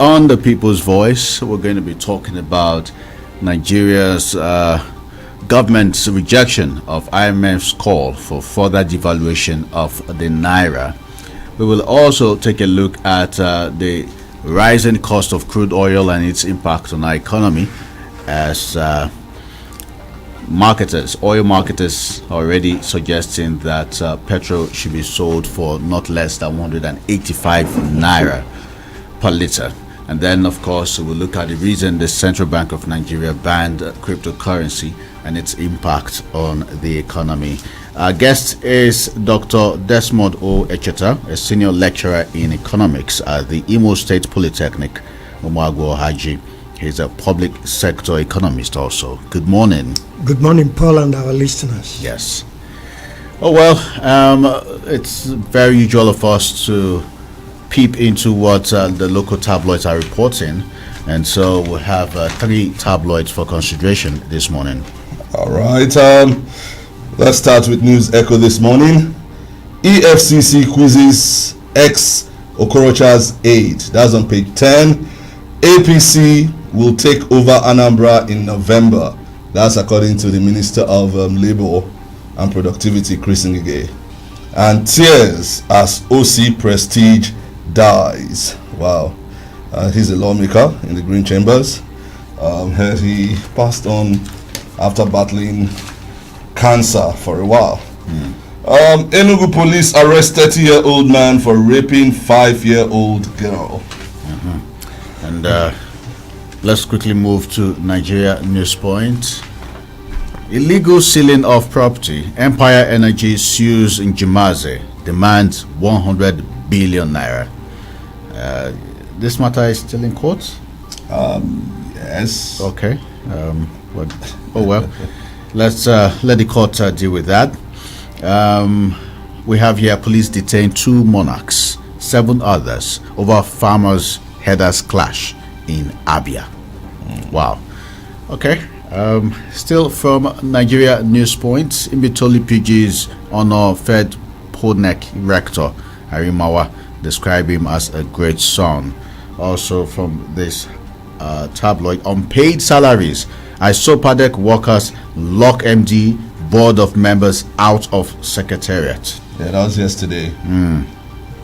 On the People's Voice, we're going to be talking about Nigeria's government's rejection of IMF's call for further devaluation of the naira. We will also take a look at the rising cost of crude oil and its impact on our economy, as oil marketers already suggesting that petrol should be sold for not less than 185 naira per liter. And then, of course, we'll look at the reason the Central Bank of Nigeria banned cryptocurrency and its impact on the economy. Our guest is Dr. Desmond O. Echeta, a senior lecturer in economics at the Imo State Polytechnic, Omagwo Haji. He's a public sector economist also. Good morning. Good morning, Paul, and our listeners. Yes. Oh, well, it's very usual of us to peep into what the local tabloids are reporting, and so we have 3 tabloids for consideration this morning. All right, let's start with News Echo this morning. EFCC quizzes ex-Okorocha's aide. That's on page 10. APC will take over Anambra in November. That's according to the Minister of Labour and Productivity, Chris Ngige. And tears as OC Prestige dies. Wow. He's a lawmaker in the Green Chambers. He passed on after battling cancer for a while. Enugu police arrest 30-year-old man for raping 5-year-old girl. And let's quickly move to Nigeria News Point. Illegal selling of property. Empire Energy sues Njimaze, demands 100 billion naira. This matter is still in court? Yes. Okay. Let's let the court deal with that. We have here police detained 2 monarchs, 7 others over farmers' headers clash in Abia. Wow. Okay. Still from Nigeria News Point, Imbitoli PG's honor fed Podnek rector Arimawa describe him as a great son. Also from this tabloid, unpaid salaries. I saw Padek workers lock MD board of members out of secretariat. Yeah, that was yesterday.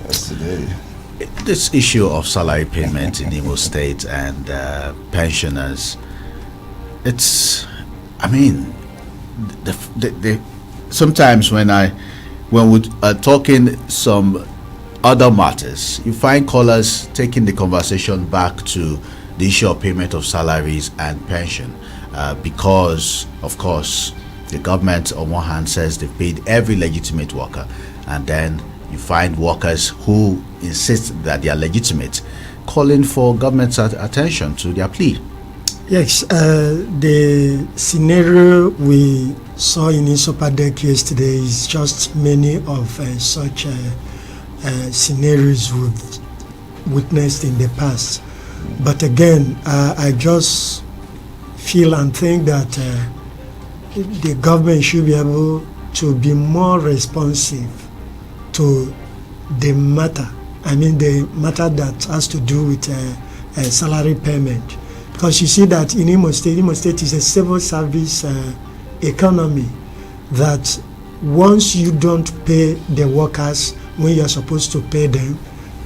Yesterday. This issue of salary payment in Imo State and pensioners, sometimes when we're talking some other matters, you find callers taking the conversation back to the issue of payment of salaries and pension, because of course the government on one hand says they've paid every legitimate worker, and then you find workers who insist that they are legitimate calling for government's attention to their plea. Yes, the scenario we saw in Isopadek yesterday is just many of such scenarios we've witnessed in the past. But again, I just feel and think that the government should be able to be more responsive to the matter. The matter that has to do with salary payment. Because you see that in Imo State is a civil service economy, that once you don't pay the workers when you're supposed to pay them,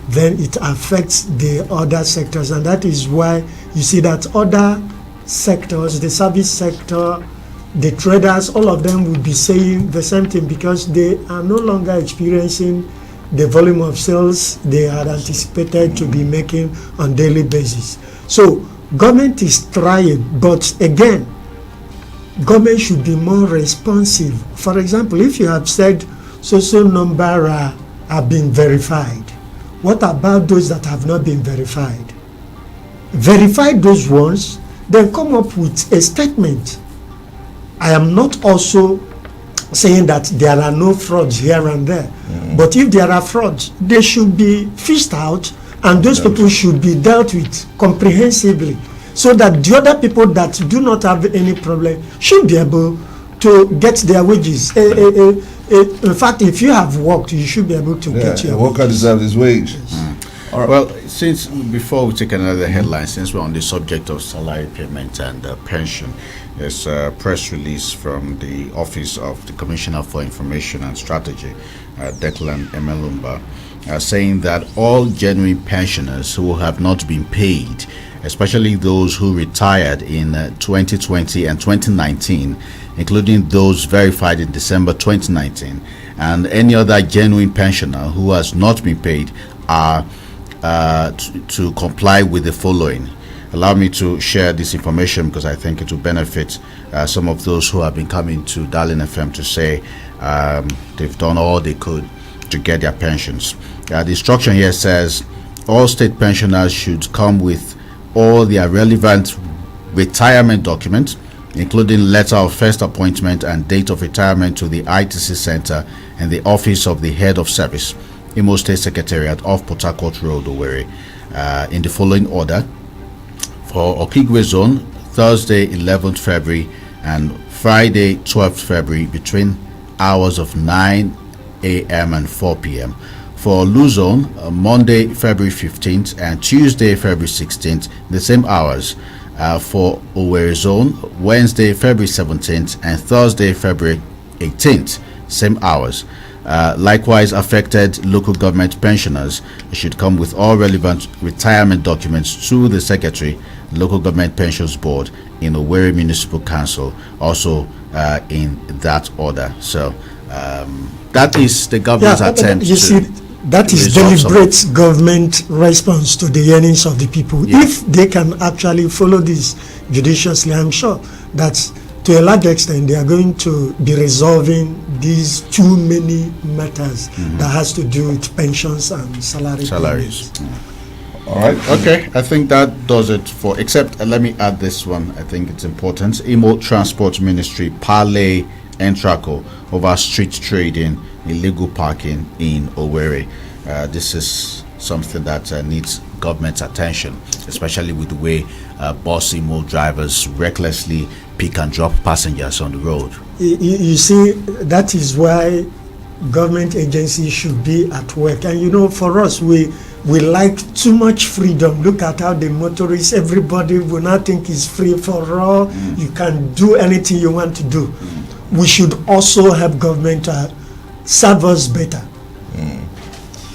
then it affects the other sectors. And that is why you see that other sectors, the service sector, the traders, all of them will be saying the same thing, because they are no longer experiencing the volume of sales they had anticipated to be making on daily basis. So government is trying, but again, government should be more responsive. For example, if you have said social number are being verified, what about those that have not been verified? Verify those ones, then come up with a statement. I am not also saying that there are no frauds here and there, but if there are frauds, they should be fished out, and those people should be dealt with comprehensively, so that the other people that do not have any problem should be able to get their wages. In fact, if you have worked, you should be able to get your worker wages. deserves his wage. All right. Well, since before we take another headline, since we're on the subject of salary payment and pension, there's a press release from the Office of the Commissioner for Information and Strategy, Declan Emelumba, saying that all genuine pensioners who have not been paid, especially those who retired in 2020 and 2019, including those verified in December 2019, and any other genuine pensioner who has not been paid, are to comply with the following. Allow me to share this information because I think it will benefit some of those who have been coming to Darling FM to say they've done all they could to get their pensions. The instruction here says all state pensioners should come with all their relevant retirement documents, including letter of first appointment and date of retirement, to the ITC Center and the Office of the Head of Service, Imo State Secretariat off Port Harcourt Road, Owerri, in the following order. For Okeke Zone, Thursday 11th February and Friday 12th February between hours of 9 a.m. and 4 p.m. For Luzon, Monday February 15th and Tuesday February 16th, the same hours. For Owerri Zone, Wednesday February 17th and Thursday February 18th, same hours. Likewise, affected local government pensioners should come with all relevant retirement documents to the Secretary, Local Government Pensions Board in Owerri Municipal Council, also in that order. So that is the government's attempt. You see, that is deliberate government response to the yearnings of the people. Yeah. If they can actually follow this judiciously, I'm sure that to a large extent they are going to be resolving these too many matters that has to do with pensions and salaries. All right. Okay, I think that does it for, except let me add this one. I think it's important. Imo Transport Ministry parley Entraco over street trading, illegal parking in Owerri. This is something that needs government attention, especially with the way bus Imo drivers recklessly pick and drop passengers on the road. You see, that is why government agencies should be at work. And you know, for us, we like too much freedom. Look at how the motorists, everybody will not think it's free for all. You can do anything you want to do. We should also have government serve us better.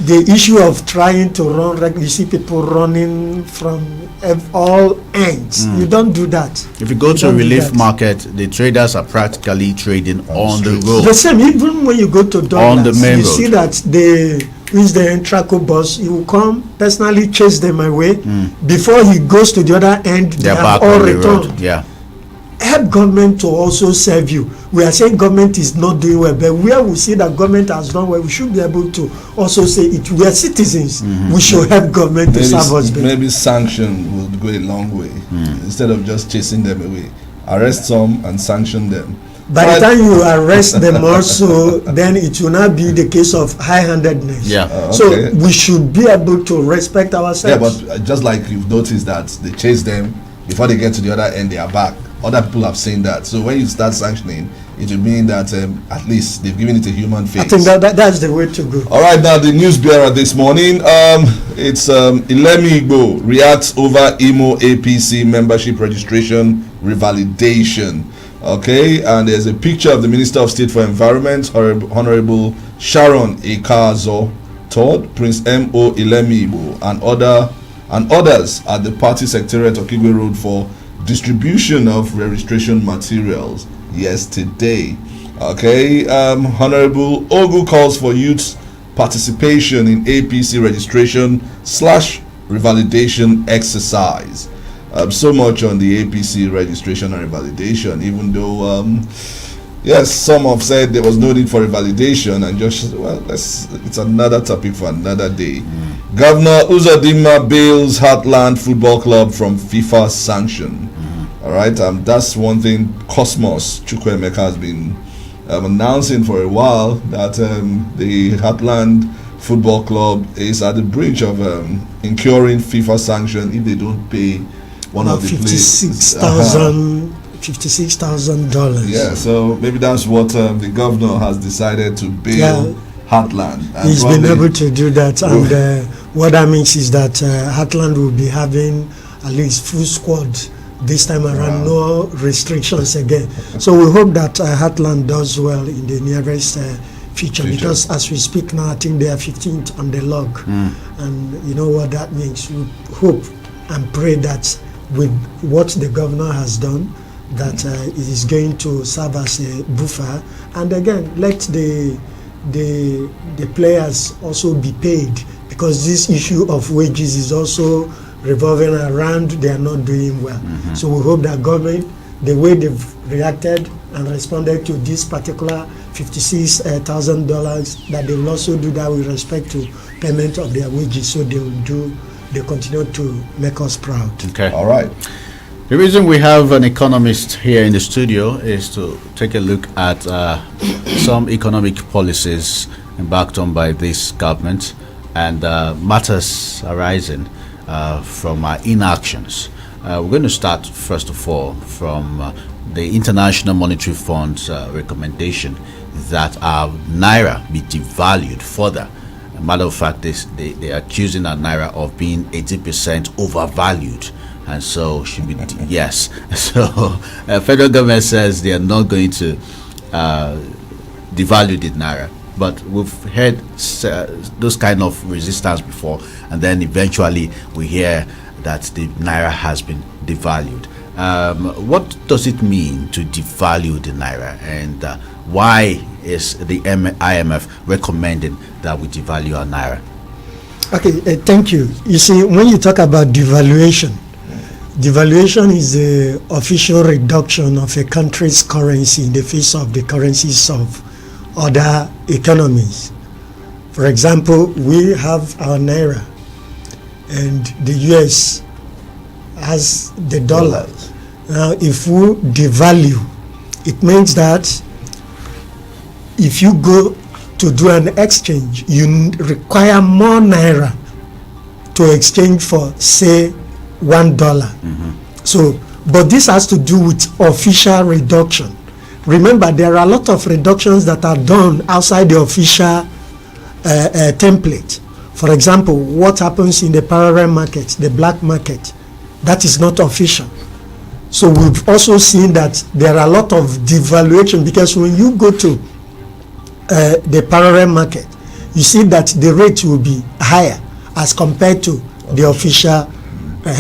The issue of trying to run, you see people running from all ends. You don't do that. If you go to a relief market, the traders are practically trading on the road. The same, even when you go to Douglas, on the main road. See that the Entraco bus, he will come personally chase them away. Before he goes to the other end, they They're have back all on the returned. road. Yeah. Help government to also serve you. We are saying government is not doing well, but where we see that government has done well, we should be able to also say it. We are citizens. We should help government to serve us better. Maybe sanction would go a long way instead of just chasing them away. Arrest some and sanction them. By the time you arrest them also, then it will not be the case of high-handedness. Yeah. Okay. So we should be able to respect ourselves. Yeah, but just like you've noticed that they chase them, before they get to the other end, they are back. Other people have seen that. So when you start sanctioning, it will mean that at least they've given it a human face. I think that's the way to go. All right, now the news bearer this morning, it's Ilemi Igbo reacts over Imo APC membership registration revalidation. Okay, and there's a picture of the Minister of State for Environment, Honorable Sharon Ekazo Todd, Prince M.O. Ilemi Igbo, and others at the party secretariat of Okeke Road for distribution of registration materials yesterday. Okay, Honorable Ogu calls for youth participation in APC registration / revalidation exercise. So much on the APC registration and revalidation, even though yes, some have said there was no need for revalidation, and just, well, it's another topic for another day. Governor Uzodinma bails Heartland Football Club from FIFA sanction. All right, that's one thing Cosmos Chukwuemeka has been announcing for a while, that the Heartland Football Club is at the brink of incurring FIFA sanction if they don't pay one of the $56,000. Yeah, so maybe that's what the governor has decided to bail Heartland. He's been able to do that, and What that means is that Heartland will be having at least full squad this time around, no restrictions again. So we hope that Heartland does well in the nearest future, because as we speak now, I think they are 15th on the log. And you know what that means. We hope and pray that with what the governor has done, that it is going to serve as a buffer. And again, let the players also be paid, because this issue of wages is also revolving around they are not doing well. So we hope that government, the way they've reacted and responded to this particular $56,000, that they will also do that with respect to payment of their wages, so they continue to make us proud. Okay. All right. The reason we have an economist here in the studio is to take a look at some economic policies embarked on by this government and matters arising from our inactions. We're going to start first of all from the International Monetary Fund's recommendation that our naira be devalued further. As a matter of fact, they are accusing our naira of being 80% overvalued, and so should be yes. So federal government says they are not going to devalue the naira. But we've heard those kind of resistance before, and then eventually we hear that the naira has been devalued. What does it mean to devalue the naira, and why is the IMF recommending that we devalue our naira? Okay, thank you. You see, when you talk about devaluation is the official reduction of a country's currency in the face of the currencies of other economies. For example, we have our naira and the US has the dollar. Now, if we devalue, it means that if you go to do an exchange, you require more naira to exchange for, say, $1. So, but this has to do with official reduction. Remember, there are a lot of reductions that are done outside the official template. For example, what happens in the parallel market, the black market, that is not official. So we've also seen that there are a lot of devaluation, because when you go to the parallel market, you see that the rate will be higher as compared to the official.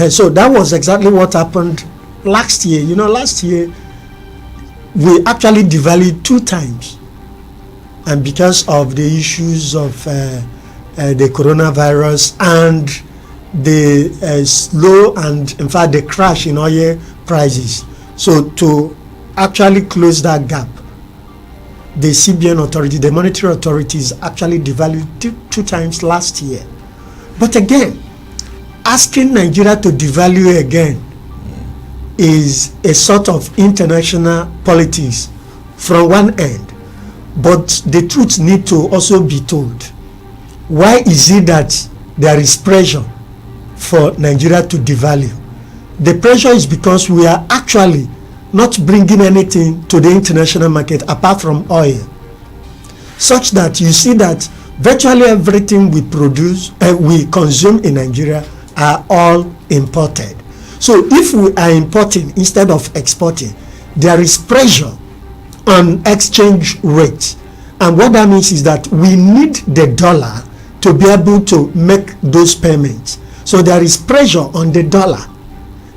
So that was exactly what happened last year. You know, last year we actually devalued 2 times, and because of the issues of the coronavirus and the slow and in fact the crash in oil prices. So to actually close that gap, the CBN authority, the monetary authorities, actually devalued 2 times last year. But again, asking Nigeria to devalue again is a sort of international politics from one end, but the truth need to also be told. Why is it that there is pressure for Nigeria to devalue? The pressure is because we are actually not bringing anything to the international market apart from oil, such that you see that virtually everything we produce and we consume in Nigeria are all imported. So if we are importing instead of exporting, there is pressure on exchange rate, and what that means is that we need the dollar to be able to make those payments. So there is pressure on the dollar.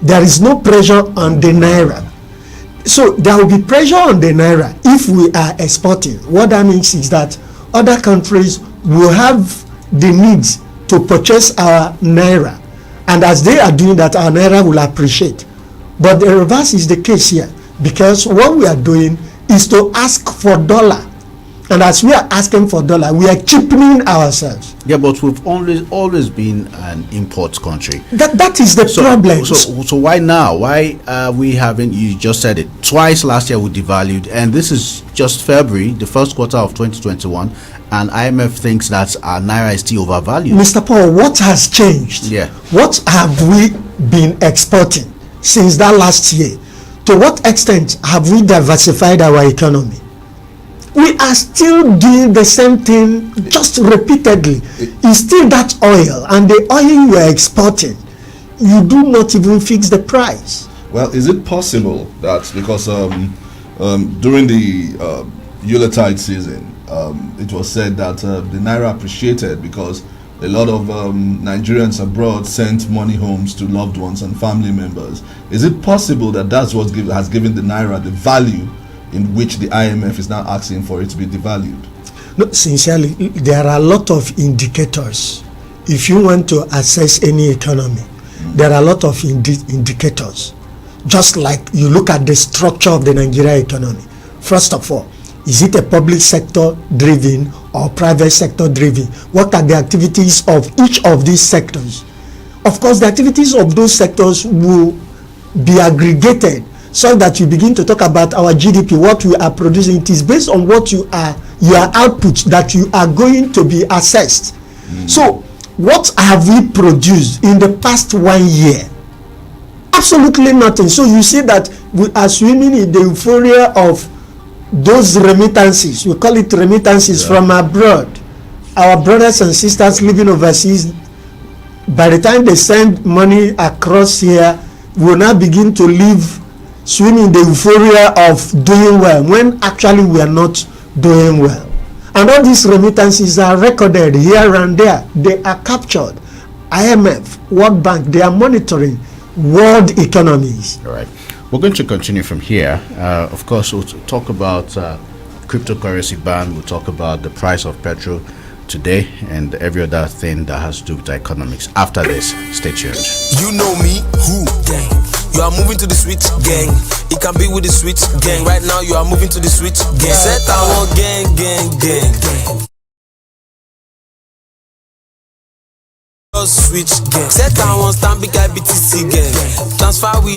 There is no pressure on the naira. So there will be pressure on the naira if we are exporting. What that means is that other countries will have the needs to purchase our naira, and as they are doing that, our naira will appreciate. But the reverse is the case here, because what we are doing is to ask for dollar, and as we are asking for dollar, we are cheapening ourselves. Yeah, but we've always been an import country. That is the problem. So why now? Why are we having? You just said it twice last year we devalued, and this is just February, the first quarter of 2021, and IMF thinks that our naira is still overvalued. Mr. Paul, what has changed? Yeah. What have we been exporting since that last year? To what extent have we diversified our economy? we are still doing the same thing just repeatedly. It's still that oil, and the oil you are exporting, you do not even fix the price. Well, is it possible that because during the Yuletide season, it was said that the naira appreciated because a lot of Nigerians abroad sent money homes to loved ones and family members. Is it possible that that's what has given the naira the value in which the IMF is now asking for it to be devalued? No, sincerely, there are a lot of indicators. If you want to assess any economy, there are a lot of indicators. Just like you look at the structure of the Nigeria economy. First of all, is it a public sector driven or private sector driven? What are the activities of each of these sectors? Of course, the activities of those sectors will be aggregated so that you begin to talk about our GDP, what we are producing. It is based on what your output that you are going to be assessed. So what have we produced in the past 1 year? Absolutely nothing. So you see that we are swimming in the euphoria of those remittances. We call it remittances from abroad. Our brothers and sisters living overseas, by the time they send money across here, will now begin to live, swim in the euphoria of doing well, when actually we are not doing well. And all these remittances are recorded here and there. They are captured. IMF, World Bank, they are monitoring world economies. All right. We're going to continue from here. Of course, we'll talk about cryptocurrency ban. We'll talk about the price of petrol today and every other thing that has to do with economics. After this, stay tuned. You know me, who? Gang. You are moving to the switch gang. It can be with the switch gang. Right now, you are moving to the switch gang. Set our gang, gang, gang. Switch gang. Set our stand big IBTC gang. Transfer we.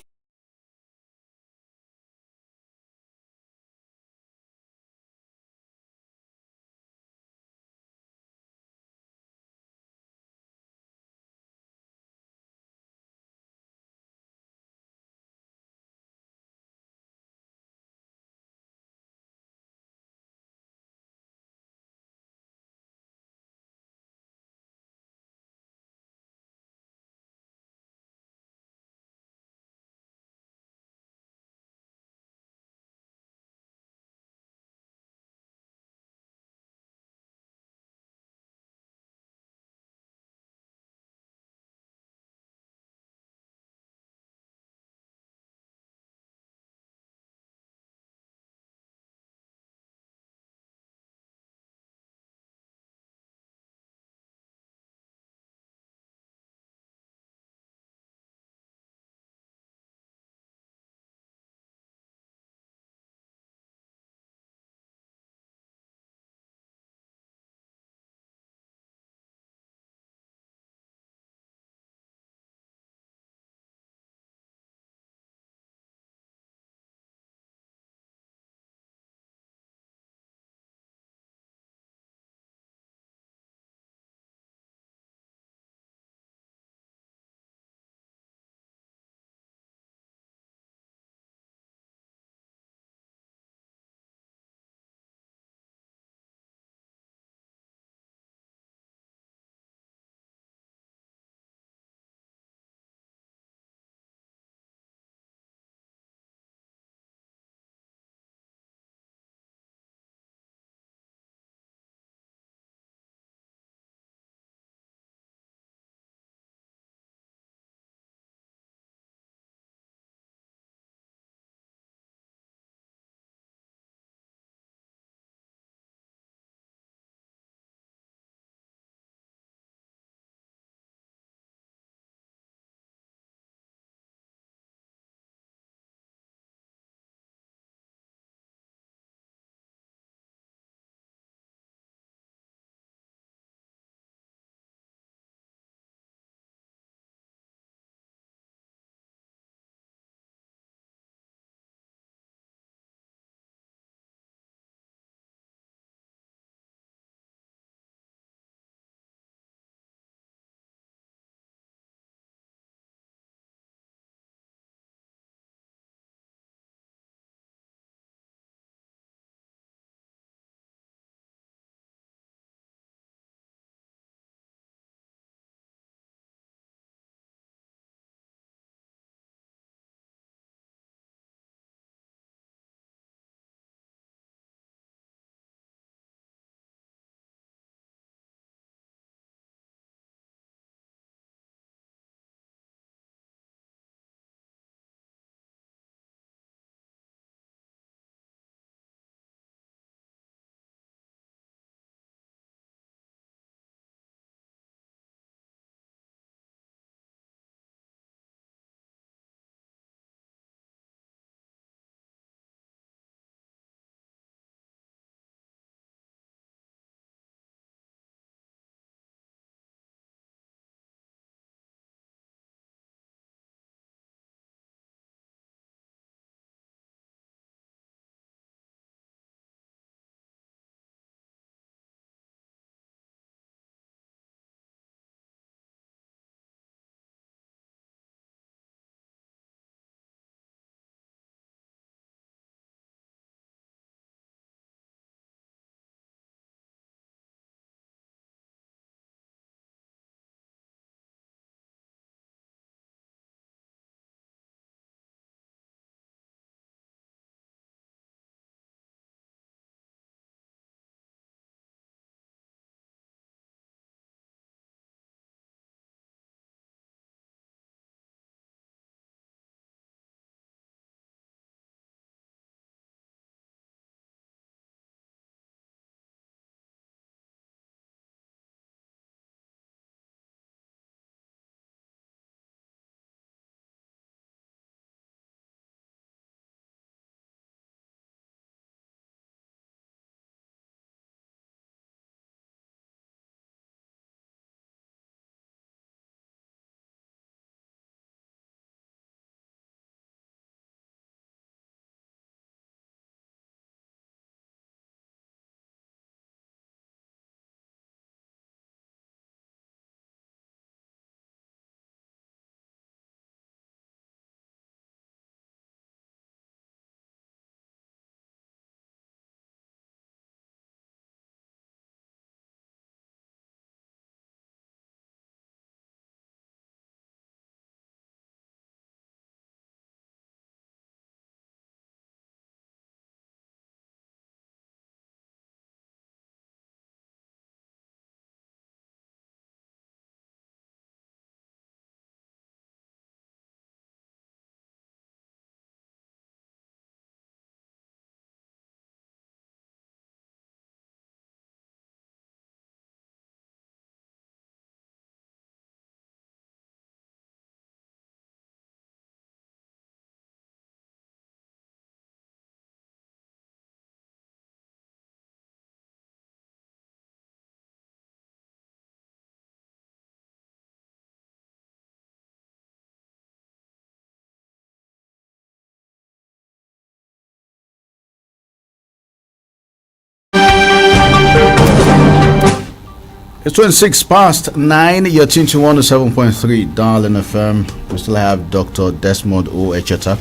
It's 26 past 9. You're tuned to 107.3 Darling FM. We still have Dr. Desmond O. Echeta,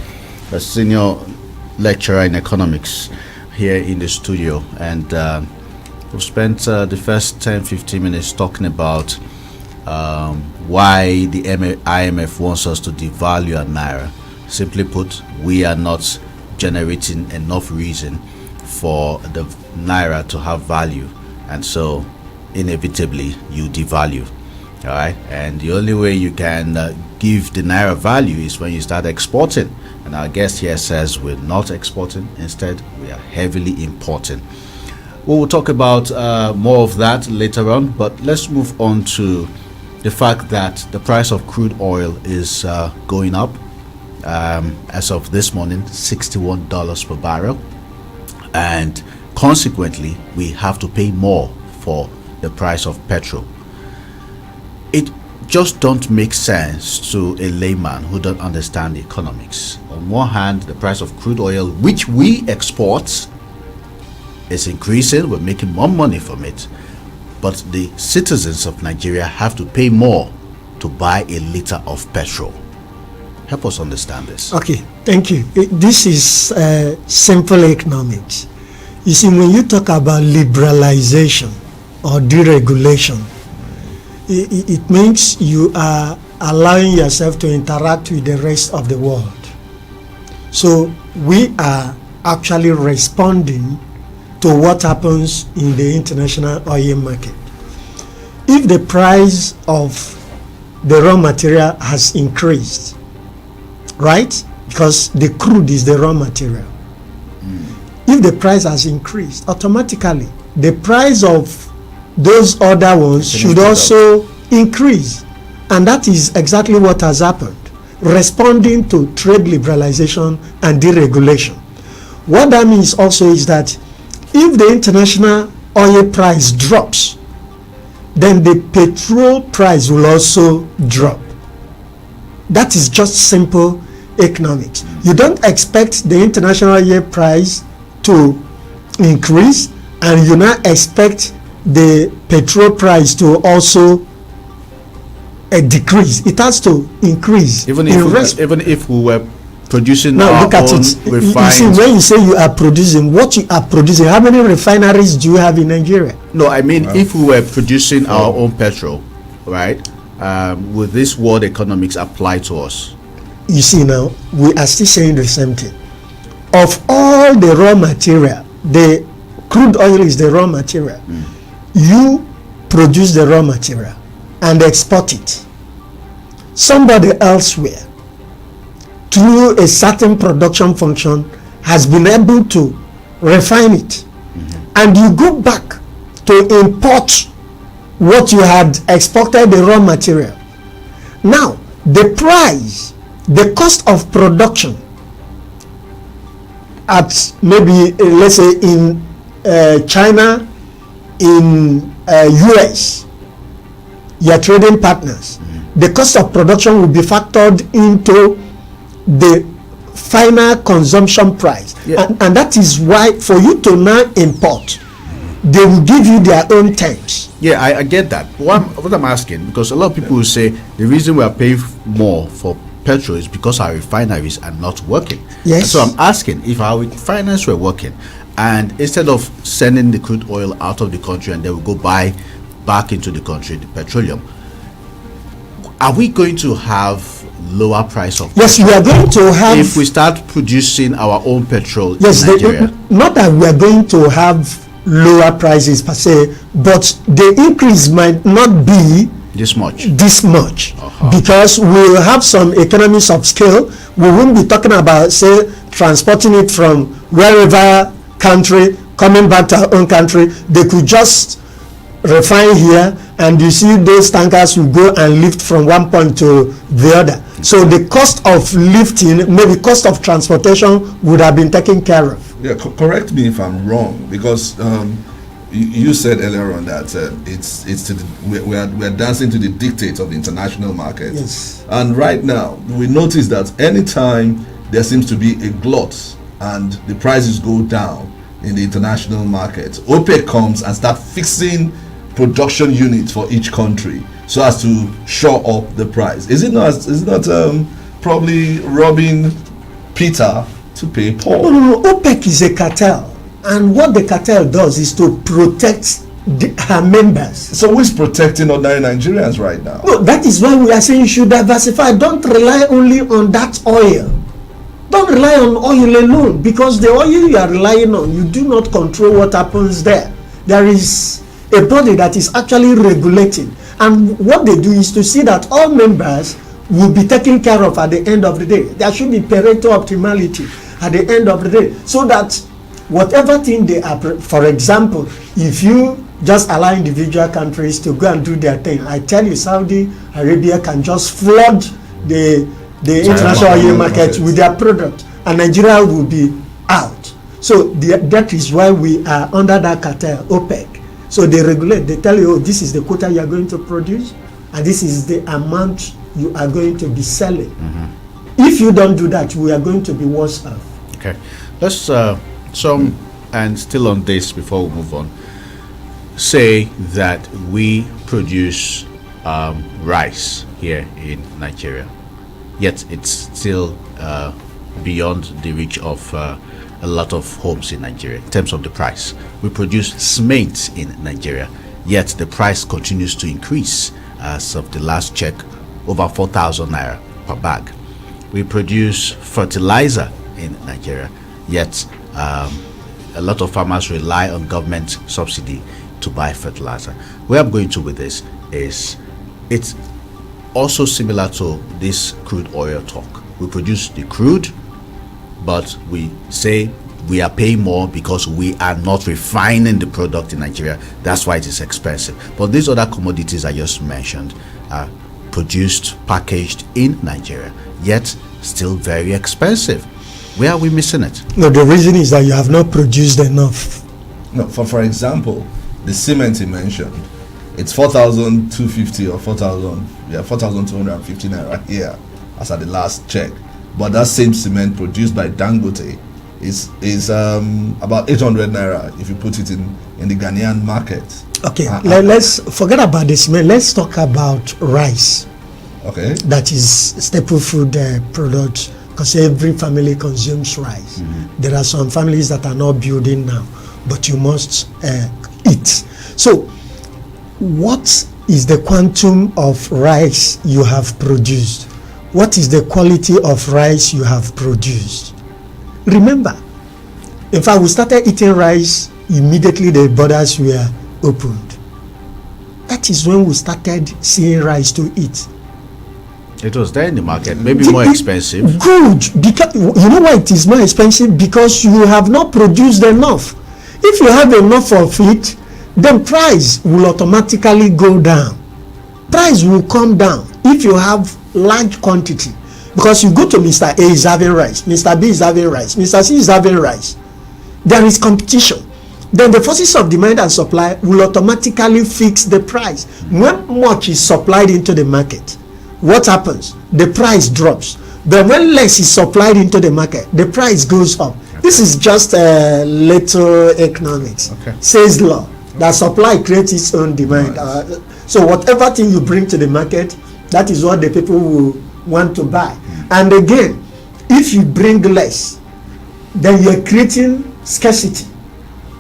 a senior lecturer in economics, here in the studio. And we've spent the first 10-15 minutes talking about why the IMF wants us to devalue our naira. Simply put, we are not generating enough reason for the naira to have value, and so inevitably you devalue. All right, and the only way you can give the naira value is when you start exporting. And our guest here says we're not exporting, instead we are heavily importing. We will talk about more of that later on, but let's move on to the fact that the price of crude oil is going up. As of this morning, $61 per barrel, and consequently we have to pay more for the price of petrol. It just don't make sense to a layman who don't understand the economics. On one hand, the price of crude oil, which we export, is increasing. We're making more money from it, but the citizens of Nigeria have to pay more to buy a liter of petrol. Help us understand this. Okay, thank you. This is simple economics. You see, when you talk about liberalization or deregulation, it means you are allowing yourself to interact with the rest of the world. So we are actually responding to what happens in the international oil market. If the price of the raw material has increased, right? Because the crude is the raw material. If the price has increased, automatically the price of those other ones should also increase. And that is exactly what has happened, responding to trade liberalization and deregulation. What that means also is that if the international oil price drops, then the petrol price will also drop. That is just simple economics. You don't expect the international oil price to increase, and you not expect the petrol price to also decrease. It has to increase. Even if we were producing now, our look at own it. refined. You see, when you say you are producing, what you are producing, how many refineries do you have in Nigeria? No, I mean, if we were producing our own petrol, right, would this world economics apply to us? You see, now we are still saying the same thing. Of all the raw material, the crude oil is the raw material. You produce the raw material and export it. Somebody elsewhere, through a certain production function, has been able to refine it. And you go back to import what you had exported, the raw material. Now, the price, the cost of production at maybe, let's say in China, in US, your trading partners, the cost of production will be factored into the final consumption price. And that is why for you to now import, they will give you their own terms. Yeah, I get that. What I'm asking, because a lot of people will say the reason we are paying more for petrol is because our refineries are not working. Yes. And so I'm asking, if our refineries were working, and instead of sending the crude oil out of the country and they will go buy back into the country the petroleum, are we going to have lower price of Yes, petrol we are going to have, if we start producing our own petrol yes, in Nigeria? not that we are going to have lower prices per se, but the increase might not be this much, because we will have some economies of scale. We won't be talking about, say, transporting it from wherever country coming back to our own country. They could just refine here, and you see those tankers will go and lift from one point to the other. So the cost of lifting, maybe cost of transportation, would have been taken care of. Yeah, correct me if I'm wrong, because you said earlier on that it's to we are dancing to the dictates of the international market. Yes. And right now we notice that anytime there seems to be a glut and the prices go down in the international market, OPEC comes and start fixing production unit for each country so as to shore up the price. Is it not probably robbing Peter to pay Paul? No. OPEC is a cartel, and what the cartel does is to protect her members. So who is protecting ordinary Nigerians right now? No, that is why we are saying you should diversify. Don't rely only on that oil. Don't rely on oil alone, because the oil you are relying on, you do not control what happens there. There is a body that is actually regulating, and what they do is to see that all members will be taken care of at the end of the day. There should be Pareto optimality at the end of the day, so that whatever thing they are, for example, if you just allow individual countries to go and do their thing, I tell you, Saudi Arabia can just flood the international oil market with their product, and Nigeria will be out. So that is why we are under that cartel, OPEC. So they regulate, they tell you, oh, this is the quota you are going to produce, and this is the amount you are going to be selling. If you don't do that, we are going to be worse off. Okay, let's and still on this before we move on, say that we produce rice here in Nigeria, yet it's still beyond the reach of a lot of homes in Nigeria in terms of the price. We produce cement in Nigeria, yet the price continues to increase. As of the last check, over 4,000 naira per bag. We produce fertilizer in Nigeria, yet a lot of farmers rely on government subsidy to buy fertilizer. Where I'm going to with this is, it's also similar to this crude oil talk. We produce the crude, but we say we are paying more because we are not refining the product in Nigeria. That's why it is expensive. But these other commodities I just mentioned are produced, packaged in Nigeria, yet still very expensive. Where are we missing it? No, the reason is that you have not produced enough. No, for example, the cement you mentioned, it's 4,250 or 4,250 naira here as at the last check. But that same cement produced by Dangote is about 800 naira if you put it in the Ghanaian market. Okay, let's forget about the cement. Let's talk about rice. Okay. That is staple food product, because every family consumes rice. There are some families that are not building now, but you must eat. So what is the quantum of rice you have produced? What is the quality of rice you have produced? Remember, in fact, we started eating rice immediately the borders were opened. That is when we started seeing rice to eat. It was there in the market, maybe more expensive. Good, because you know why it is more expensive? Because you have not produced enough. If you have enough of it, then price will automatically go down. Price will come down if you have large quantity, because you go to Mr. A is having rice, Mr. B is having rice, Mr. C is having rice. There is competition. Then the forces of demand and supply will automatically fix the price. When much is supplied into the market, what happens? The price drops. Then when less is supplied into the market, the price goes up. This is just little economics. Says law that supply creates its own demand. So whatever thing you bring to the market, that is what the people will want to buy. And again, if you bring less, then you're creating scarcity.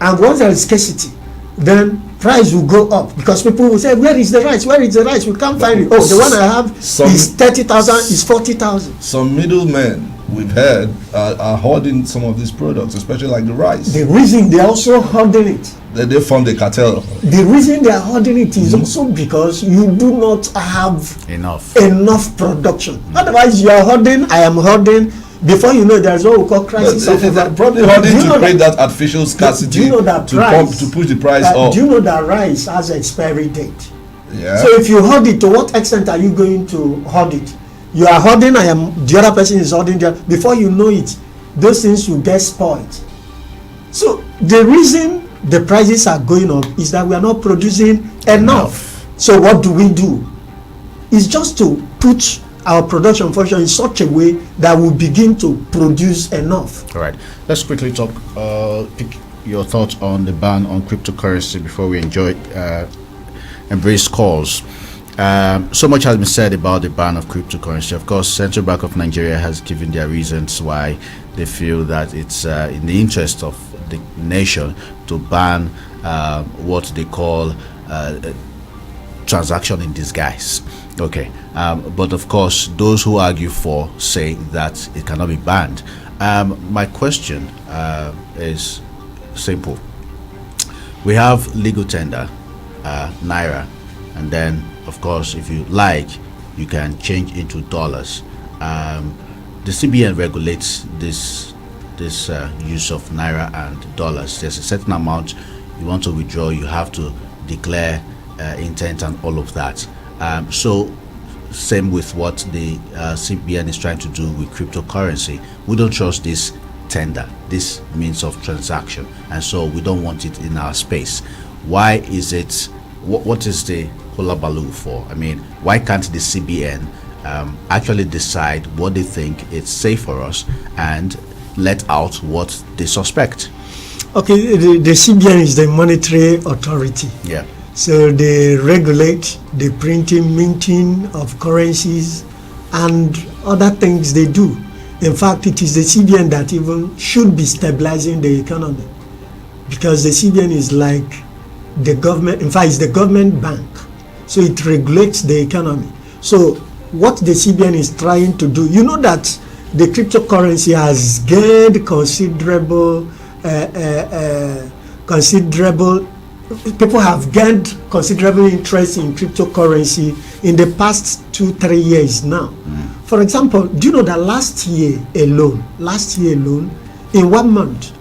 And once there is scarcity, then price will go up, because people will say, where is the rice? Where is the rice? We can't find it. Oh, the one I have is 30,000, is 40,000. Some middlemen we've heard are hoarding some of these products, especially like the rice. The reason they are also hoarding it, they formed a cartel. the reason they are hoarding it is also because you do not have enough production. Otherwise, you are hoarding, I am hoarding. Before you know, there's what we call crisis of probably hoarding to create that artificial scarcity. Do you know that to push the price up? Do you know that rice has an expiry date? Yeah. So if you hoard it, to what extent are you going to hoard it? You are hoarding, the other person is hoarding. Before you know it, those things will get spoiled. So the reason the prices are going up is that we are not producing enough. So what do? It's just to put our production function in such a way that we begin to produce enough. All right, let's quickly talk, pick your thoughts on the ban on cryptocurrency before we enjoy embrace calls. So much has been said about the ban of cryptocurrency. Of course, Central Bank of Nigeria has given their reasons why they feel that it's in the interest of the nation to ban what they call transaction in disguise. Okay, but of course, those who argue for say that it cannot be banned. My question is simple. We have legal tender, naira, and then, of course, if you like, you can change into dollars. The CBN regulates this use of naira and dollars. There's a certain amount you want to withdraw, you have to declare intent and all of that. So same with what the CBN is trying to do with cryptocurrency. We don't trust this tender, this means of transaction, and so we don't want it in our space. Why is it? What is the hullabaloo for? I mean, why can't the CBN actually decide what they think is safe for us and let out what they suspect? Okay, the CBN is the monetary authority. Yeah. So they regulate the printing, minting of currencies and other things they do. In fact, it is the CBN that even should be stabilizing the economy, because the CBN is like the government. In fact, it's the government bank. So it regulates the economy. So what the CBN is trying to do, you know that the cryptocurrency has gained people have gained considerable interest in cryptocurrency in the past 2-3 years now. For example, do you know that last year alone, in 1 month,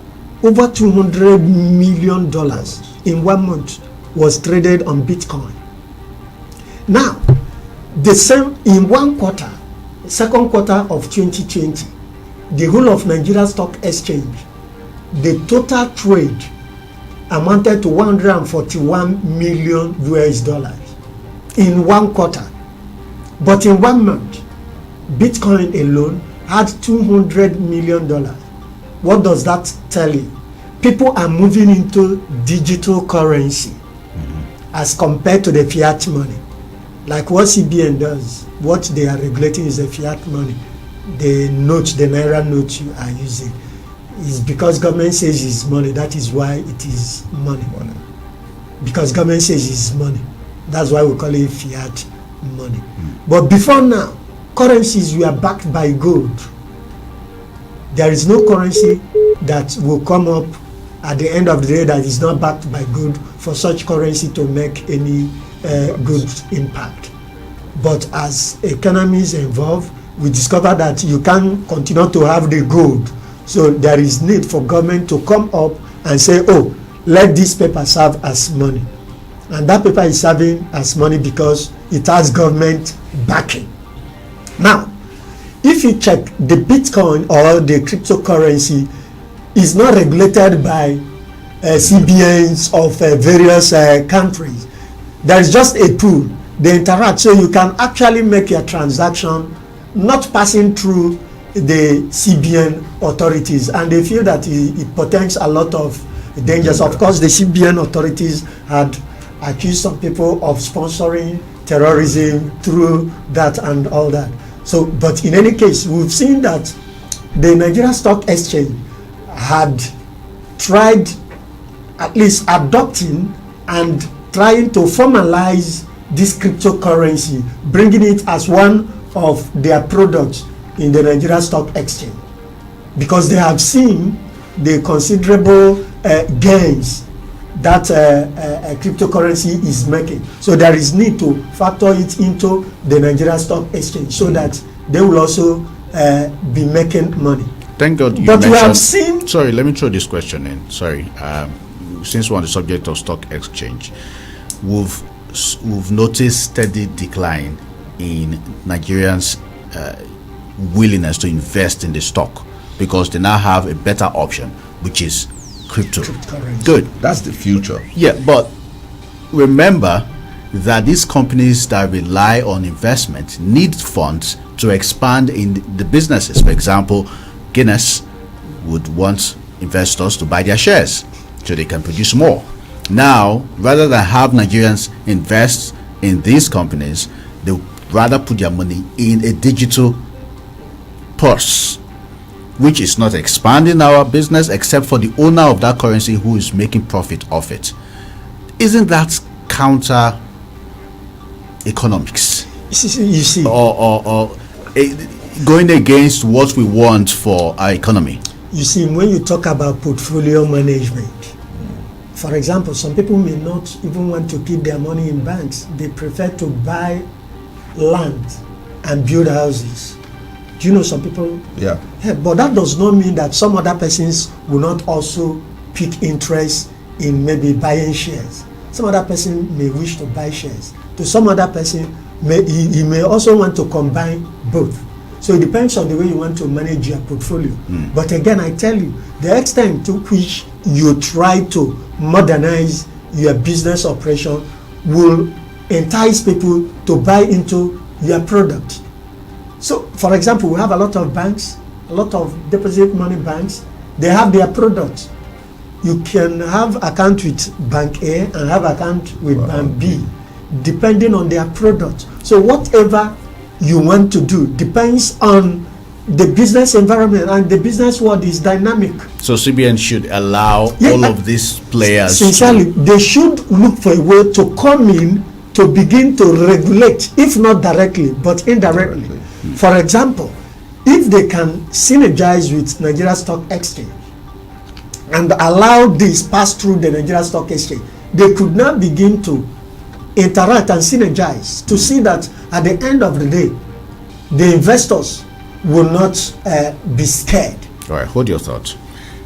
over $200 million in 1 month was traded on Bitcoin. Now, the same in 1 quarter, second quarter of 2020, the whole of Nigeria Stock Exchange, the total trade amounted to 141 million US dollars in 1 quarter. But in 1 month, Bitcoin alone had $200 million. What does that tell you? People are moving into digital currency as compared to the fiat money. Like what CBN does, what they are regulating is the fiat money. The note, the naira note you are using is because government says it's money. That is why it is money. Because government says it's money. That's why we call it fiat money. But before now, currencies were backed by gold. There is no currency that will come up at the end of the day that is not backed by gold for such currency to make any good impact. But as economies evolve, we discover that you can't continue to have the gold. So there is need for government to come up and say, oh, let this paper serve as money. And that paper is serving as money because it has government backing. Now, if you check, the Bitcoin or the cryptocurrency is not regulated by CBNs of various countries. There is just a tool. They interact, so you can actually make your transaction not passing through the CBN authorities, and they feel that it portends a lot of dangers. Of course, the CBN authorities had accused some people of sponsoring terrorism through that and all that. So, but in any case, we've seen that the Nigeria Stock Exchange had tried at least adopting and trying to formalize this cryptocurrency, bringing it as one of their products in the Nigeria Stock Exchange, because they have seen the considerable gains that cryptocurrency is making. So there is need to factor it into the Nigeria Stock Exchange so that they will also be making money. Thank God you but mentioned, we have seen. Sorry, let me throw this question in. Sorry, since we're on the subject of stock exchange, we've noticed steady decline in Nigerians' willingness to invest in the stock because they now have a better option, which is crypto. Good. That's the future. Yeah, but remember that these companies that rely on investment need funds to expand in the businesses. For example, Guinness would want investors to buy their shares so they can produce more. Now, rather than have Nigerians invest in these companies, they rather put their money in a digital purse, which is not expanding our business except for the owner of that currency who is making profit off it. Isn't that counter economics? You see, or going against what we want for our economy? You see, when you talk about portfolio management, for example, some people may not even want to keep their money in banks. They prefer to buy land and build houses. Do you know some people? Yeah. But that does not mean that some other persons will not also pick interest in maybe buying shares. Some other person may wish to buy shares. To some other person, he may also want to combine both. So it depends on the way you want to manage your portfolio. But again, I tell you, the extent to which you try to modernize your business operation will entice people to buy into your product. So, for example, we have a lot of banks, a lot of deposit money banks. They have their products. You can have account with Bank A and have account with Bank B, depending on their product. So whatever you want to do depends on the business environment, and the business world is dynamic. So CBN should allow all of these players. Sincerely, they should look for a way to come in to begin to regulate, if not directly, but indirectly. For example, if they can synergize with Nigeria Stock Exchange and allow this pass through the Nigeria Stock Exchange, they could now begin to interact and synergize to see that at the end of the day, the investors will not be scared. All right, hold your thoughts.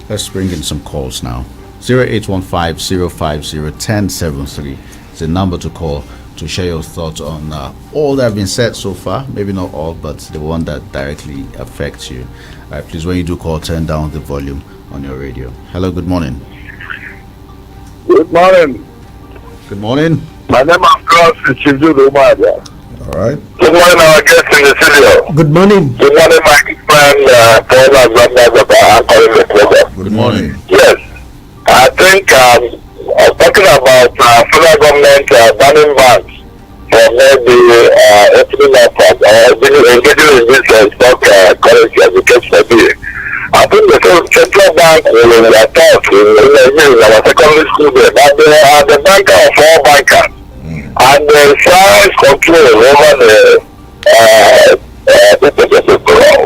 Let's bring in some calls now. 0815-050-1073 is the number to call to share your thoughts on all that have been said so far. Maybe not all, but the one that directly affects you. All right, please, when you do call, turn down the volume on your radio. Hello, good morning. Good morning. Good morning. My name is Cross Chijudu Umaja. All right. Good morning, our guest in the studio. Good morning. Good morning, my friend, Paul Zandas, about calling the program. Good morning. Yes, I think talking about federal government banning banks for maybe opening up engaging in this stock currency as the case may be. I think the central bank will attack in our secondary school there, but they are the banker of all bankers. And the size control over the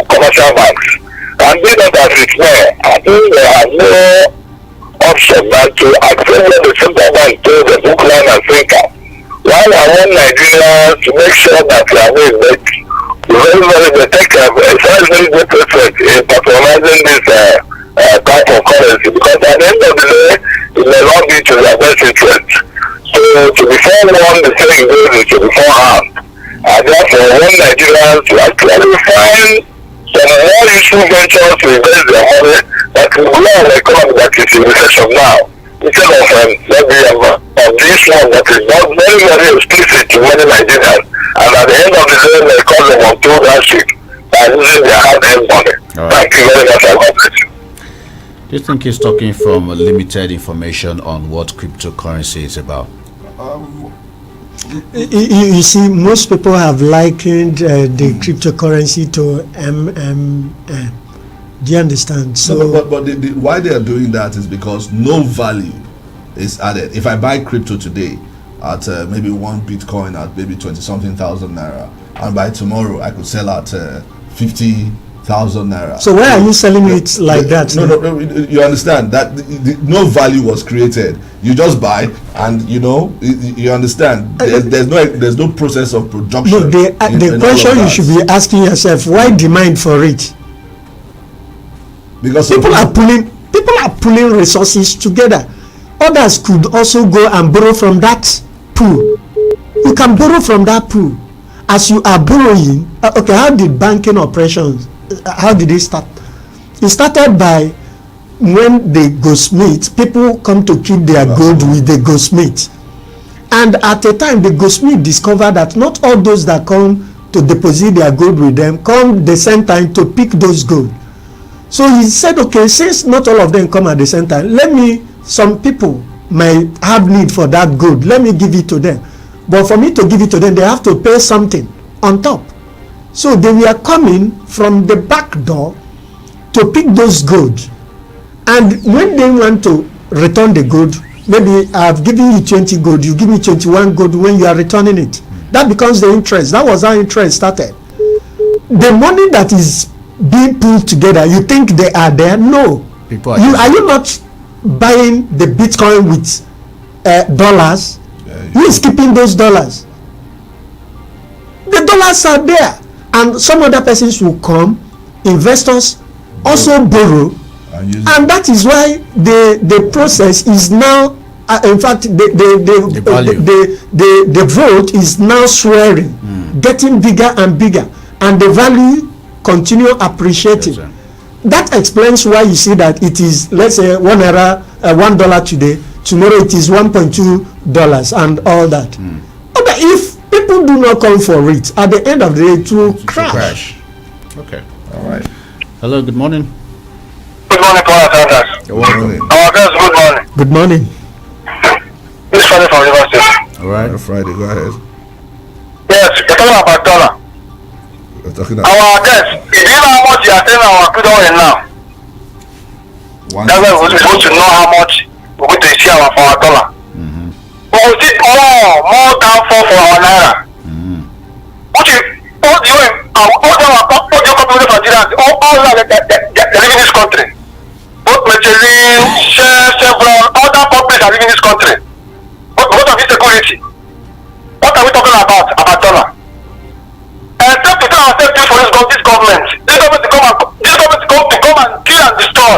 commercial banks. And they don't have it there. I think they have no option than to accept the central bank to the book line and sinker. While I want Nigeria to make sure that they are made they take a very good effort in patronizing this type of currency, because at the end of the day, it may not be to their best interest. So to be forewarned, the saying goes is to be forearmed. And therefore, I want Nigerians to actually find some more useful ventures to invest their money that will grow an economy that is in recession now. Instead of maybe this one that is not very, very explicit to many Nigerians. And at the end of the day, they call them on to that ship by losing their hard-earned money. Right. Thank you very much. I God bless you. Do you think he's talking from limited information on what cryptocurrency is about? You see, most people have likened the cryptocurrency to MMM. Do you understand? So, No, but why they are doing that is because no value is added. If I buy crypto today at maybe one Bitcoin at maybe 20-something thousand naira, and by tomorrow I could sell at 50,000 naira. so why are you selling it like that? No, you understand that no value was created. You just buy, and you understand. There's no process of production. No, the question you should be asking yourself: why demand for it? Because People are pulling resources together. Others could also go and borrow from that pool. You can borrow from that pool. As you are borrowing, okay, how did banking operations? How did it start? It started by when the goldsmith, people come to keep their gold with the goldsmith, and at a time the goldsmith discovered that not all those that come to deposit their gold with them come the same time to pick those gold. So he said, okay, since not all of them come at the same time, some people may have need for that gold, let me give it to them. But for me to give it to them, they have to pay something on top. So they were coming from the back door to pick those gold. And when they want to return the gold, maybe I've given you 20 gold, you give me 21 gold when you are returning it. That becomes the interest. That was how interest started. The money that is being pulled together, you think they are there? No. Are you not buying the Bitcoin with dollars? Who is keeping those dollars? The dollars are there, and some other persons will come, investors also borrow, and that is why the process is now in fact the vote is now swelling, getting bigger and bigger, and the value continue appreciating. Yes, that explains why you see that it is, let's say, $1 today, tomorrow it is $1.2 and all that. But if people do not come for it, at the end of the day it will crash. Okay, all right. Hello, good morning. Good morning, Zandas. You're welcome. Our guys, good morning. Good morning. This is Friday from River State. All right. Friday, go ahead. Yes, you're talking about dollar. We're talking about Our guys, do you know how much you are selling our crude oil now? That's why we're supposed to know how much we're going to see for our dollar. But we see more downfall for our naira. Which is all the way, all the companies of Nigerians, all they're living in this country. Both Michelin, Chevron, other companies are living in this country. But because of insecurity, what are we talking about dollar? Except to tell ourselves this for this government. This government to come and kill and destroy.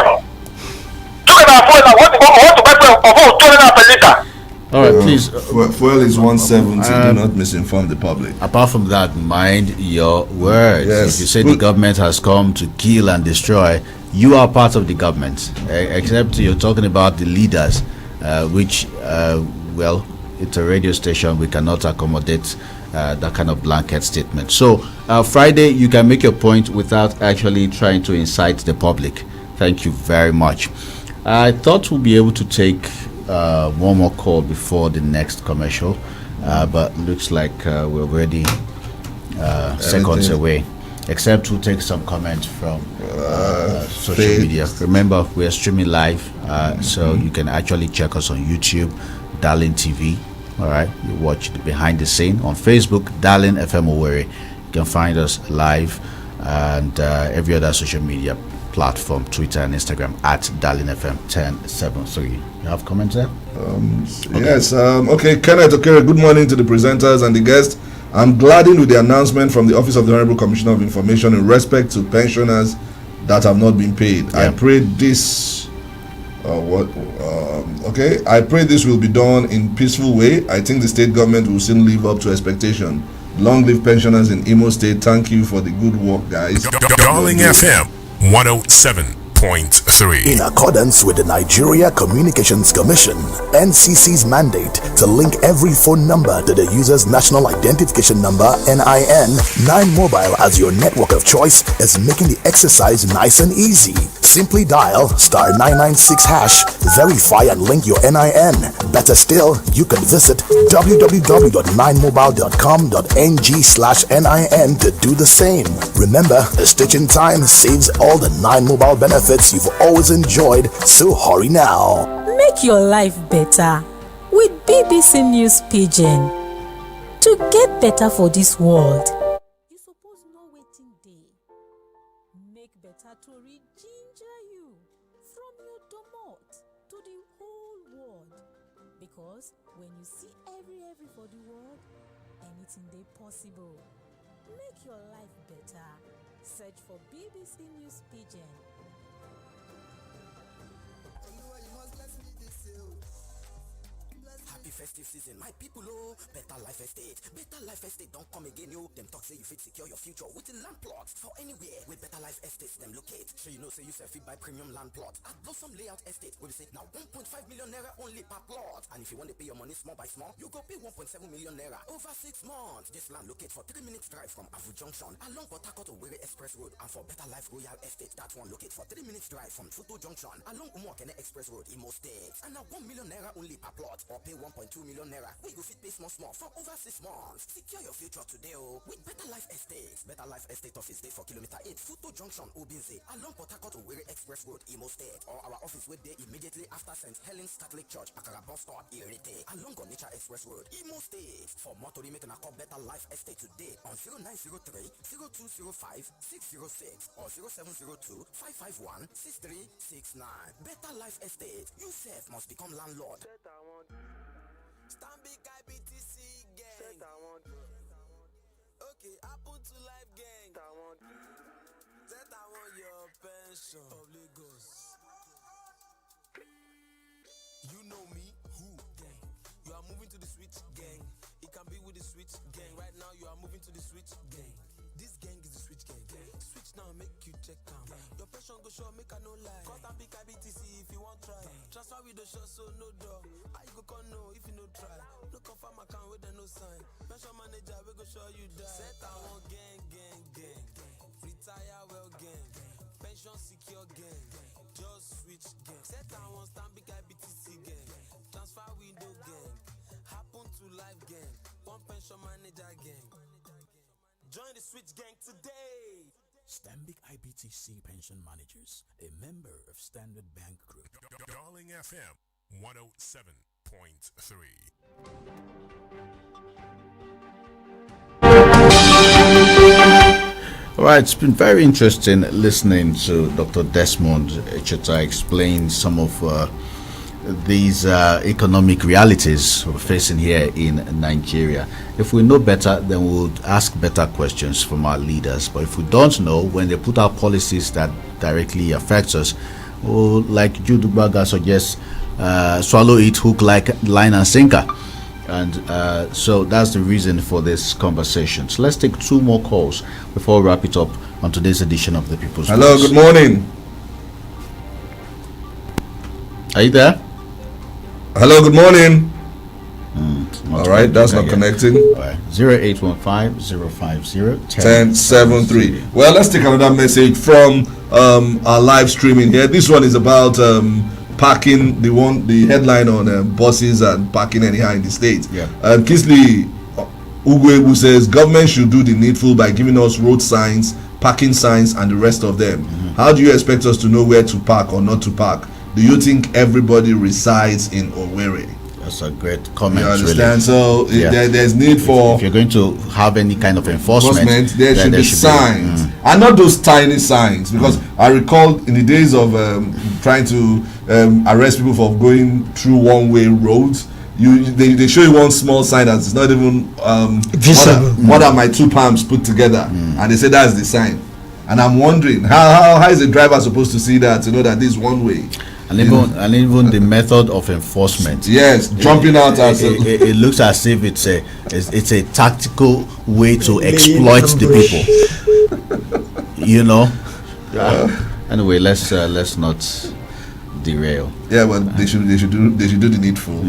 Look at our fuel now. Want to buy fuel of $200 per liter. All right, please. Fuel is 170. Do not misinform the public. Apart from that, mind your words. Yes. If you say the government has come to kill and destroy, you are part of the government. Except you're talking about the leaders, which, well, it's a radio station. We cannot accommodate that kind of blanket statement. So Friday, you can make your point without actually trying to incite the public. Thank you very much. I thought we'll be able to take one more call before the next commercial, but looks like we're already seconds away. Except we'll take some comments from social media. Remember, we are streaming live, so you can actually check us on YouTube, Darling TV. All right, you watch the behind the scene on Facebook, Darling FM Owerri. You can find us live and every other social media platform, Twitter and Instagram at Darling FM 1073. You have comments there? Okay. Yes. Okay, Kenneth Okeke, good morning to the presenters and the guests. I'm gladdened with the announcement from the Office of the Honorable Commissioner of Information in respect to pensioners that have not been paid. Yeah. I pray this. I pray this will be done in peaceful way. I think the state government will soon live up to expectation. Long live pensioners in Imo State. Thank you for the good work, guys. Darling FM 107.3. In accordance with the Nigeria Communications Commission, NCC's mandate to link every phone number to the user's national identification number, NIN, 9 Mobile as your network of choice is making the exercise nice and easy. Simply dial *996#, verify and link your NIN. Better still, you can visit www.9mobile.com.ng/NIN to do the same. Remember, the stitching time saves all the 9 Mobile benefits you've always enjoyed, so hurry now. Make your life better with BBC News Pidgin. To get better for this world, you suppose know wetin dey. Make better tori ginger you from your domot to the whole world. Because when you see every for the world, anything dey possible. Make your life better. Search for BBC News Pidgin. Happy festive season, my people, oh, Better Life Estate. Better Life Estate don't come again, yo. Them talk say you fit secure your future with a land plot for anywhere with Better Life Estates. Them locate. So you know, say you fit buy premium land plot at Blossom Layout Estate. We say now 1.5 million naira only per plot. And if you want to pay your money small by small, you go pay 1.7 million naira over 6 months. This land locate for 3 minutes drive from Avu Junction along Port Harcourt Owerri Express Road, and for Better Life Royal Estate, that one locate for 3 minutes drive from Futo Junction along Umuokene Express Road, Imo State. And now 1 million naira only per plot, or pay 1.2 million naira. We go fit pay small for over 6 months. Secure your future today, oh, with Better Life Estates. Better Life Estate office day for kilometer 8, Futo Junction, Obinze, along Port Harcourt Owerri Express Road, Imo State. Or our office with day immediately after St. Helens Catholic Church, Akara Bus Stop, Irete, along Onitsha Express Road, Imo State. For more to make a call Better Life Estate today on 0903 0205 606 or 0702 551 6369. Better Life Estate. You self must become landlord. Stanbic IBTC gang. Okay, happen to life gang. Set I want your pension of Lagos. You know me, who gang? You are moving to the switch gang. It can be with the switch gang. Right now you are moving to the switch gang. This gang is the switch gang. Switch now, make you check out. Your pension go show, make I no lie. Cause I'm big IBTC if you want try. Transfer with the show, so no door. How you go come no if you no try? No confirm account with the no sign. Pension manager we go show you die. Set I want gang. Retire well gang. Pension secure gang. Just switch gang. Set I want Stanbic IBTC gang. Transfer window gang. Happen to life gang. One pension manager gang. Join the switch gang today. Stanbic IBTC Pension Managers, a member of Standard Bank Group. Darling FM 107.3. All right, it's been very interesting listening to Dr. Desmond Echeta explain some of these economic realities we're facing here in Nigeria. If we know better, then we'll ask better questions from our leaders. But if we don't know, when they put out policies that directly affect us, we'll, like Jude Baga suggests, swallow it hook, line and sinker. And so that's the reason for this conversation. So let's take 2 more calls before we wrap it up on today's edition of the People's Hello, Voice. good morning. Are you there? Hello, good morning. All right, that's not connecting. All right, 0815-050-1073. Well, let's take another message from our live streaming here. This one is about parking, the headline on buses and parking anyhow in the state. Yeah. Kisley Ugwebu says government should do the needful by giving us road signs, parking signs, and the rest of them. How do you expect us to know where to park or not to park? Do you think everybody resides in Owerri? That's a great comment. You understand? Really. So there's need for, if you're going to have any kind of enforcement, there should be signs, and not those tiny signs. Because I recall in the days of trying to arrest people for going through one-way roads, they show you one small sign that's not even visible. More than my 2 palms put together, and they say that's the sign. And I'm wondering how is a driver supposed to see that to know that this is one way? And even the method of enforcement. Yes, jumping out as it looks as if it's a tactical way to exploit the people. You know. Anyway, let's not derail. Yeah, but they should do the needful.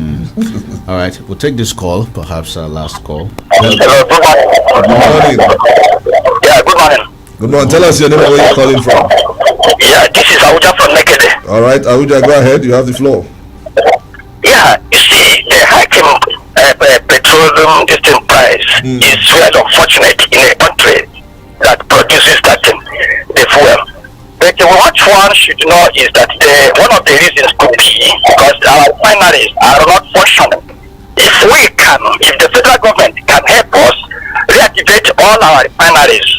All right, we'll take this call, perhaps our last call. Good morning. Yeah, good morning. Good morning. Tell us your name and where you're calling from. Yeah, this is Abuja from Okeke. All right, Abuja, go ahead. You have the floor. Yeah, you see, the hiking petroleum distinct price is very unfortunate in a country that produces that the fuel. But what one should know is that one of the reasons could be because our refineries are not functioning. If the federal government can help us reactivate all our refineries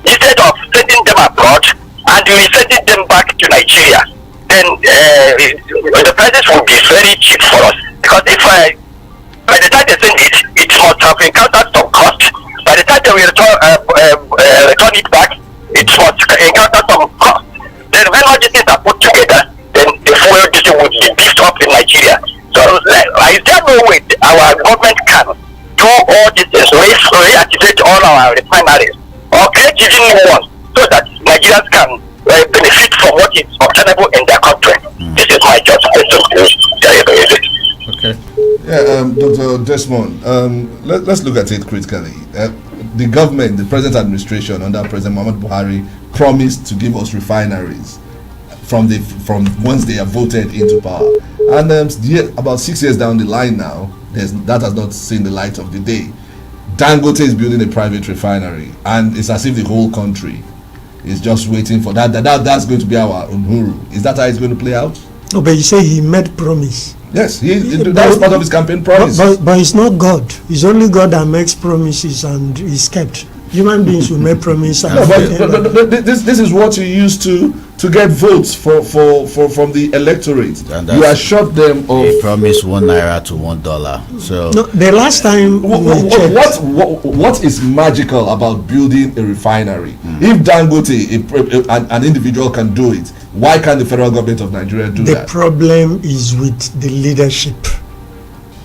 instead of sending them abroad and sending them back to Nigeria, then the prices will be very cheap for us. Because if by the time they send it, it must have encountered some cost. By the time they will return it back, it must encounter some cost. Then when all these things are put together, then the fuel will be beefed up in Nigeria. So is there no way our government can do all these things, reactivate all our refineries, or create even more ones, so that Nigerians can benefit from what is obtainable in their country. This is my just question. Okay. Yeah, Dr. Desmond, let's look at it critically. The government, the present administration under President Muhammad Buhari, promised to give us refineries from once they are voted into power. And about 6 years down the line now, that has not seen the light of the day. Dangote is building a private refinery, and it's as if the whole country is just waiting for that. That's going to be our Uhuru. Is that how it's going to play out? No, but you say he made promise. Yes, that was part of his campaign promise. But it's not God. It's only God that makes promises and is kept. Human beings will make promises. But this is what you use to get votes from the electorate. You assured them of. He promised £1 to $1. So no, the last time what is magical about building a refinery? If Dangote, an individual, can do it, why can't the federal government of Nigeria do that? The problem is with the leadership.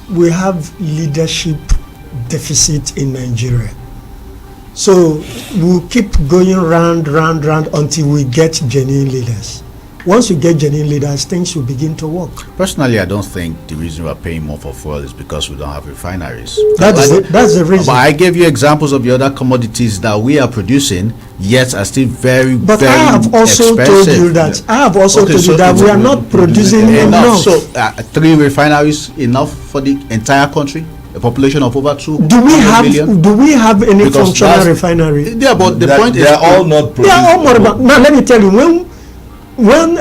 We have leadership deficit in Nigeria. So we'll keep going round until we get genuine leaders. Once we get genuine leaders, things will begin to work. Personally, I don't think the reason we're paying more for fuel is because we don't have refineries. That's the reason. But I gave you examples of the other commodities that we are producing, yet are still very, but very I have also expensive. told you that I have also told you that we are not producing enough. So 3 refineries enough for the entire country? A population of over 2 million? Do we have any Because functional refinery? Yeah, but the point is, they are all not producing. They are all more. Now let me tell you, when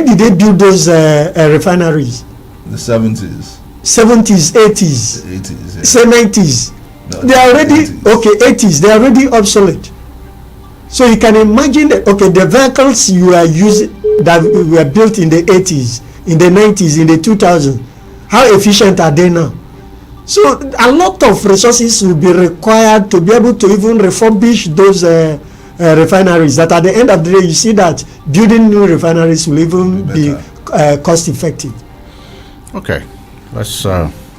did they build those refineries? The 70s. 70s, 80s, 80s, 70s. No, They are already 80s. 80s. They are already obsolete. So you can imagine that the vehicles you are using that were built in the 80s, in the 90s, in the 2000s, how efficient are they now? So a lot of resources will be required to be able to even refurbish those refineries. That at the end of the day, you see that building new refineries will even be cost effective. okay, let's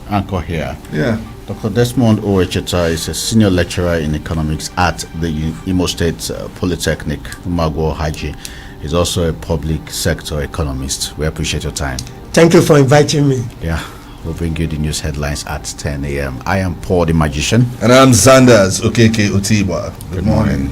anchor here. Yeah. Dr. Desmond Owecheta is a senior lecturer in economics at the Imo State Polytechnic, Magwo Haji. He's also a public sector economist. We appreciate your time. Thank you for inviting me. Yeah, we'll bring you the news headlines at 10 a.m. I am Paul the Magician. And I'm Zandas, Okeke Otiba. Good morning.